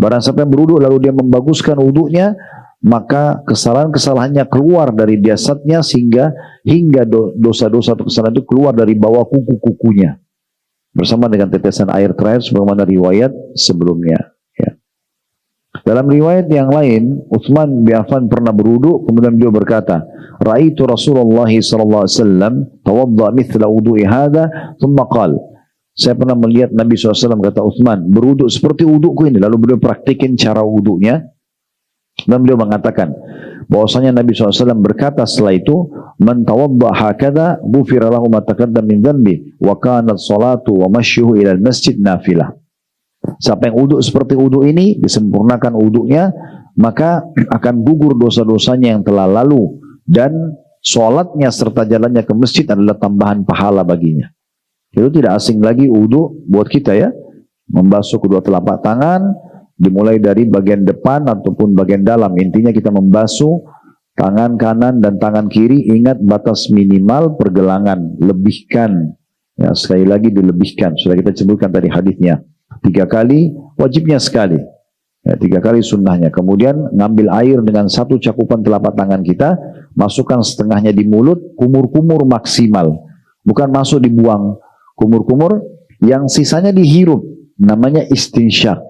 Barang siapa yang berwudu lalu dia membaguskan wudunya, maka kesalahan-kesalahannya keluar dari jasadnya sehingga hingga dosa-dosa atau kesalahan itu keluar dari bawah kuku-kukunya. Bersama dengan tetesan air terakhir sebagaimana riwayat sebelumnya. Ya. Dalam riwayat yang lain, Utsman bin Affan pernah berwudu, kemudian beliau berkata, "Ra'aitu Rasulullah sallallahu alaihi wasallam tawadda mithla wudu'i hadha, thumma qala." Saya pernah melihat Nabi SAW, kata Utsman, berwudu seperti wudukku ini. Lalu beliau praktikin cara wuduknya. Dan beliau mengatakan, bahwasanya Nabi SAW berkata setelah itu, "Man tawadda hakadha, ghufira lahu ma taqaddama min dhanbi, wa kanat salatu wa masyuhu ila al-masjid nafilah." Siapa yang wuduk seperti wuduk ini, disempurnakan wuduknya, maka akan gugur dosa-dosanya yang telah lalu. Dan sholatnya serta jalannya ke masjid adalah tambahan pahala baginya. Itu tidak asing lagi wudhu buat kita ya. Membasuh kedua telapak tangan, dimulai dari bagian depan ataupun bagian dalam. Intinya kita membasuh tangan kanan dan tangan kiri. Ingat batas minimal pergelangan, lebihkan. Ya, sekali lagi dilebihkan. Sudah kita sebutkan tadi hadisnya. 3 kali, wajibnya sekali. Ya, 3 kali sunnahnya. Kemudian ngambil air dengan 1 cakupan telapak tangan kita, masukkan setengahnya di mulut, kumur-kumur maksimal. Bukan masuk dibuang. Kumur-kumur, yang sisanya dihirup, namanya istinsyak.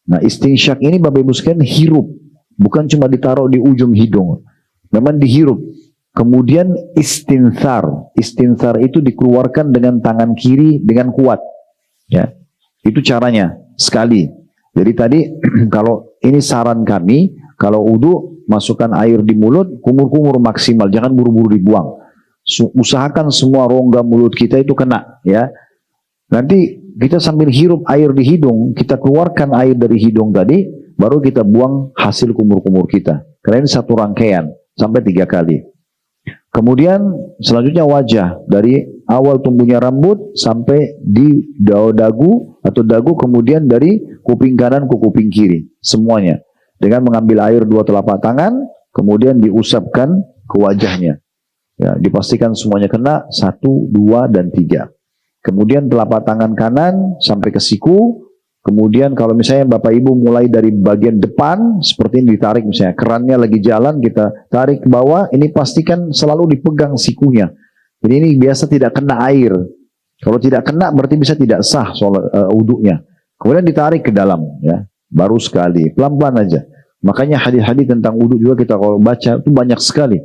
Nah istinsyak ini Bapak Ibu sekalian hirup, bukan cuma ditaruh di ujung hidung, memang dihirup. Kemudian istinsar, istinsar itu dikeluarkan dengan tangan kiri dengan kuat. Ya, itu caranya sekali. Jadi tadi kalau ini saran kami, kalau wudu masukkan air di mulut, kumur-kumur maksimal, jangan buru-buru dibuang. Usahakan semua rongga mulut kita itu kena ya. Nanti kita sambil hirup air di hidung, kita keluarkan air dari hidung tadi, baru kita buang hasil kumur-kumur kita. Karena ini satu rangkaian sampai 3 kali. Kemudian selanjutnya wajah, dari awal tumbuhnya rambut sampai di dagu atau dagu, kemudian dari kuping kanan ke kuping kiri, semuanya. Dengan mengambil air 2 telapak tangan, kemudian diusapkan ke wajahnya. Ya, dipastikan semuanya kena 1, 2, dan 3. Kemudian telapak tangan kanan sampai ke siku. Kemudian kalau misalnya Bapak Ibu mulai dari bagian depan, seperti ini ditarik misalnya, kerannya lagi jalan, kita tarik ke bawah, ini pastikan selalu dipegang sikunya. Jadi ini biasa tidak kena air. Kalau tidak kena berarti bisa tidak sah wuduknya. Kemudian ditarik ke dalam, ya, baru sekali, pelan-pelan aja. Makanya hadis-hadis tentang wuduk juga kita kalau baca itu banyak sekali.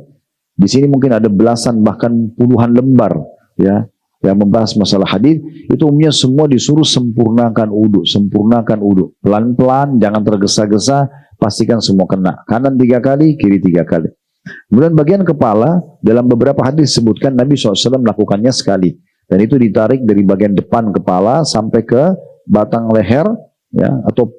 Di sini mungkin ada belasan bahkan puluhan lembar ya yang membahas masalah hadis. Itu umumnya semua disuruh sempurnakan wudu, sempurnakan wudu. Pelan-pelan, jangan tergesa-gesa, pastikan semua kena. Kanan 3 kali, kiri 3 kali. Kemudian bagian kepala, dalam beberapa hadis disebutkan Nabi SAW melakukannya sekali. Dan itu ditarik dari bagian depan kepala sampai ke batang leher ya, atau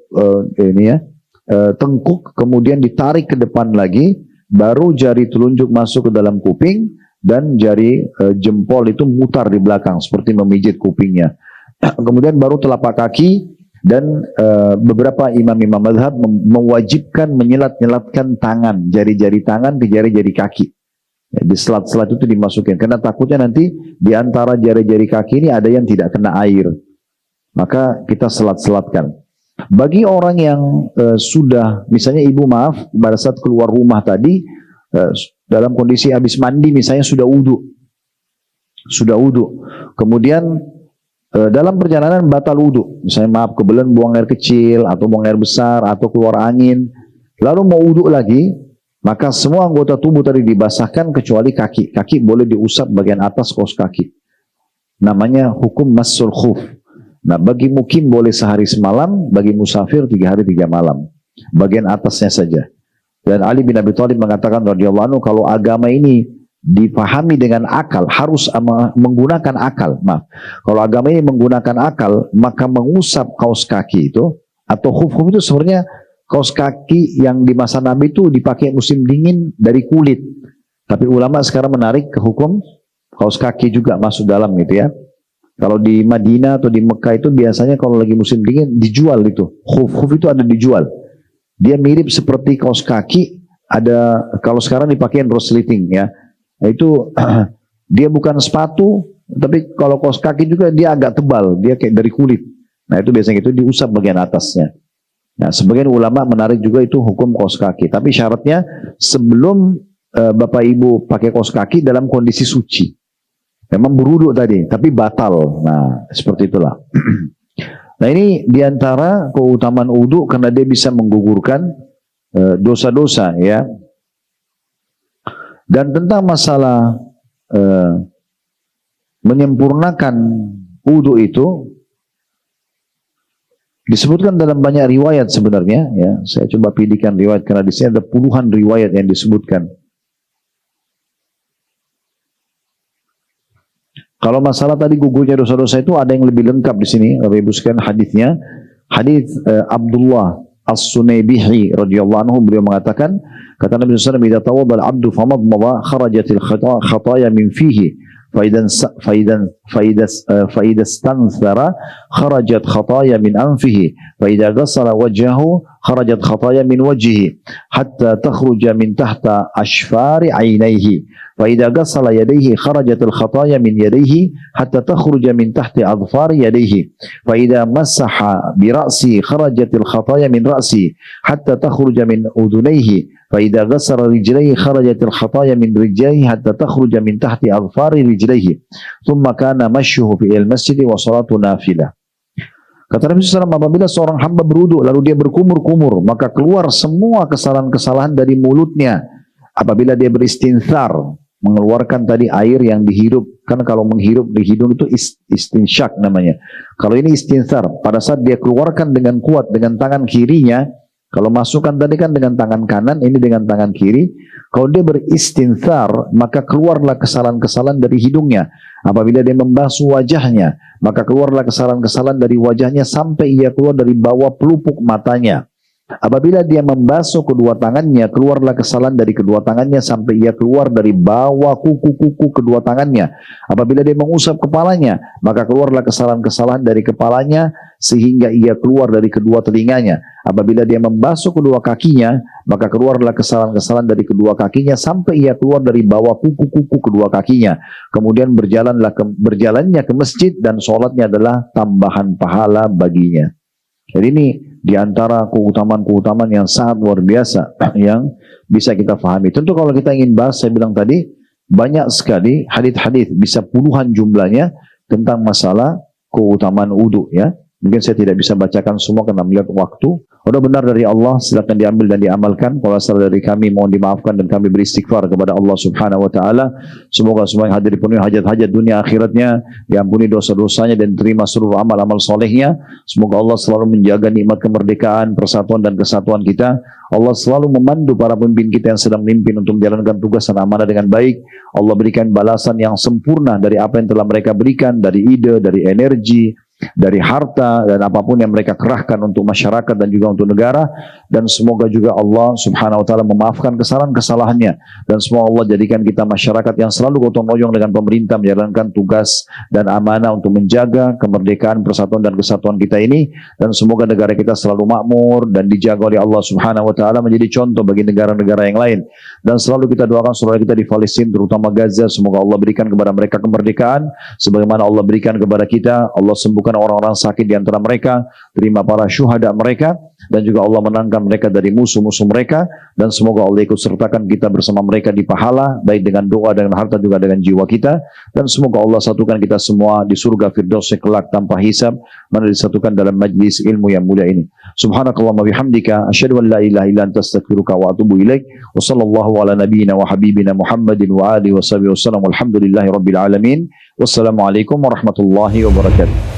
tengkuk, kemudian ditarik ke depan lagi. Baru jari telunjuk masuk ke dalam kuping dan jari jempol itu mutar di belakang seperti memijit kupingnya. Kemudian baru telapak kaki Dan beberapa imam-imam mazhab mewajibkan menyelat-nyelatkan tangan, jari-jari tangan ke jari-jari kaki. Ya, di selat-selat itu dimasukkan, karena takutnya nanti di antara jari-jari kaki ini ada yang tidak kena air. Maka kita selat-selatkan. Bagi orang yang sudah, misalnya ibu maaf, pada saat keluar rumah tadi, dalam kondisi habis mandi misalnya sudah wudu. Kemudian dalam perjalanan batal wudu. Misalnya maaf, kebetulan buang air kecil, atau buang air besar, atau keluar angin. Lalu mau wudu lagi, maka semua anggota tubuh tadi dibasahkan kecuali kaki. Kaki boleh diusap bagian atas kaos kaki. Namanya hukum massul khuf. Nah, bagi mukim boleh sehari semalam, bagi musafir 3 hari 3 malam. Bagian atasnya saja. Dan Ali bin Abi Thalib mengatakan radhiyallahu anhu, kalau agama ini dipahami dengan akal, harus menggunakan akal. Maaf, kalau agama ini menggunakan akal, maka mengusap kaos kaki itu, atau khuf-khuf itu sebenarnya kaos kaki yang di masa Nabi itu dipakai musim dingin dari kulit. Tapi ulama sekarang menarik ke hukum kaos kaki juga masuk dalam gitu ya. Kalau di Madinah atau di Mekah itu biasanya kalau lagi musim dingin dijual itu. Khuf-khuf itu ada dijual. Dia mirip seperti kaos kaki, ada kalau sekarang dipakai resleting ya. Nah, itu dia bukan sepatu, tapi kalau kaos kaki juga dia agak tebal, dia kayak dari kulit. Nah, itu biasanya itu diusap bagian atasnya. Nah, sebagian ulama menarik juga itu hukum kaos kaki, tapi syaratnya sebelum Bapak Ibu pakai kaos kaki dalam kondisi suci. Memang berwudu tadi, tapi batal. Nah, seperti itulah. Nah, ini diantara keutamaan wudu karena dia bisa menggugurkan dosa-dosa ya. Dan tentang masalah menyempurnakan wudu itu disebutkan dalam banyak riwayat sebenarnya ya. Saya coba pilihkan riwayat karena di sini ada puluhan riwayat yang disebutkan. Kalau masalah tadi gugurnya dosa-dosa itu ada yang lebih lengkap di sini. Bapak Ibu sekalian hadisnya, hadis Abdullah As-Sunaybihi radhiyallahu anhu, beliau mengatakan, kata Nabi sallallahu alaihi wasallam, "Idza tawadda al-'abdu famadmada kharajatil khataya min fihi, فإذا استنثر خرجت خطايا من أنفه فإذا غسل وجهه خرجت خطايا من وجهه حتى تخرج من تحت أشفار عينيه فإذا غسل يديه خرجت الخطايا من يديه حتى تخرج من تحت أظفار يديه فإذا مسح برأسه خرجت الخطايا من رأسه حتى تخرج من أذنيه فإذا غسل رجليه خرجت الخطايا من رجليه حتى تخرج من تحت أظفار رجليه ثم كان مشيه في المسجد وصلاة نافلة." Kata Nabi SAW, apabila seorang hamba berwudu lalu dia berkumur-kumur, maka keluar semua kesalahan-kesalahan dari mulutnya. Apabila dia beristinthar, mengeluarkan tadi air yang dihirup, kan kalau menghirup di hidung itu istinsyak namanya. Kalau ini istinthar, pada saat dia keluarkan dengan kuat dengan tangan kirinya, kalau masukkan tadi kan dengan tangan kanan, ini dengan tangan kiri. Kalau dia beristinthar, maka keluarlah kesalahan-kesalahan dari hidungnya. Apabila dia membasuh wajahnya, maka keluarlah kesalahan-kesalahan dari wajahnya sampai ia keluar dari bawah pelupuk matanya. Apabila dia membasuh kedua tangannya, keluarlah kesalahan dari kedua tangannya sampai ia keluar dari bawah kuku-kuku kedua tangannya. Apabila dia mengusap kepalanya, maka keluarlah kesalahan-kesalahan dari kepalanya sehingga ia keluar dari kedua telinganya. Apabila dia membasuh kedua kakinya, maka keluarlah kesalahan-kesalahan dari kedua kakinya sampai ia keluar dari bawah kuku-kuku kedua kakinya. Kemudian berjalannya ke masjid dan sholatnya adalah tambahan pahala baginya. Jadi ini diantara keutamaan-keutamaan yang sangat luar biasa yang bisa kita pahami. Tentu kalau kita ingin bahas, saya bilang tadi, banyak sekali hadis-hadis, bisa puluhan jumlahnya tentang masalah keutamaan wudu ya. Mungkin saya tidak bisa bacakan semua karena melihat waktu. Udah benar dari Allah, silakan diambil dan diamalkan. Kalau salah dari kami, mohon dimaafkan dan kami beristighfar kepada Allah Subhanahu wa taala. Semoga semua yang hadir dipenuhi hajat-hajat dunia akhiratnya, diampuni dosa-dosanya dan terima seluruh amal-amal solehnya. Semoga Allah selalu menjaga nikmat kemerdekaan, persatuan dan kesatuan kita. Allah selalu memandu para pemimpin kita yang sedang memimpin untuk menjalankan tugas dan amanah dengan baik. Allah berikan balasan yang sempurna dari apa yang telah mereka berikan, dari ide, dari energi, dari harta dan apapun yang mereka kerahkan untuk masyarakat dan juga untuk negara, dan semoga juga Allah Subhanahu wa taala memaafkan kesalahan-kesalahannya, dan semoga Allah jadikan kita masyarakat yang selalu gotong royong dengan pemerintah menjalankan tugas dan amanah untuk menjaga kemerdekaan, persatuan dan kesatuan kita ini, dan semoga negara kita selalu makmur dan dijaga oleh Allah Subhanahu wa taala menjadi contoh bagi negara-negara yang lain. Dan selalu kita doakan saudara kita di Palestina terutama Gaza, semoga Allah berikan kepada mereka kemerdekaan sebagaimana Allah berikan kepada kita. Allah sembuhkan orang-orang sakit di antara mereka, terima para syuhada mereka, dan juga Allah menangkan mereka dari musuh-musuh mereka, dan semoga Allah ikut sertakan kita bersama mereka di pahala, baik dengan doa, dengan harta, juga dengan jiwa kita, dan semoga Allah satukan kita semua di surga Firdaus kelak tanpa hisab, mana disatukan dalam majlis ilmu yang mulia ini. Subhanakallahumma bihamdika, asyhadu an la ilaha illa anta astaghfiruka wa atubu ilaik, wa sallallahu ala nabiyyina wa habibina Muhammadin wa alihi wa sahbihi wasallam, walhamdulillahi rabbil alamin, wassalamualaikum warahmatullahi wabarakatuh.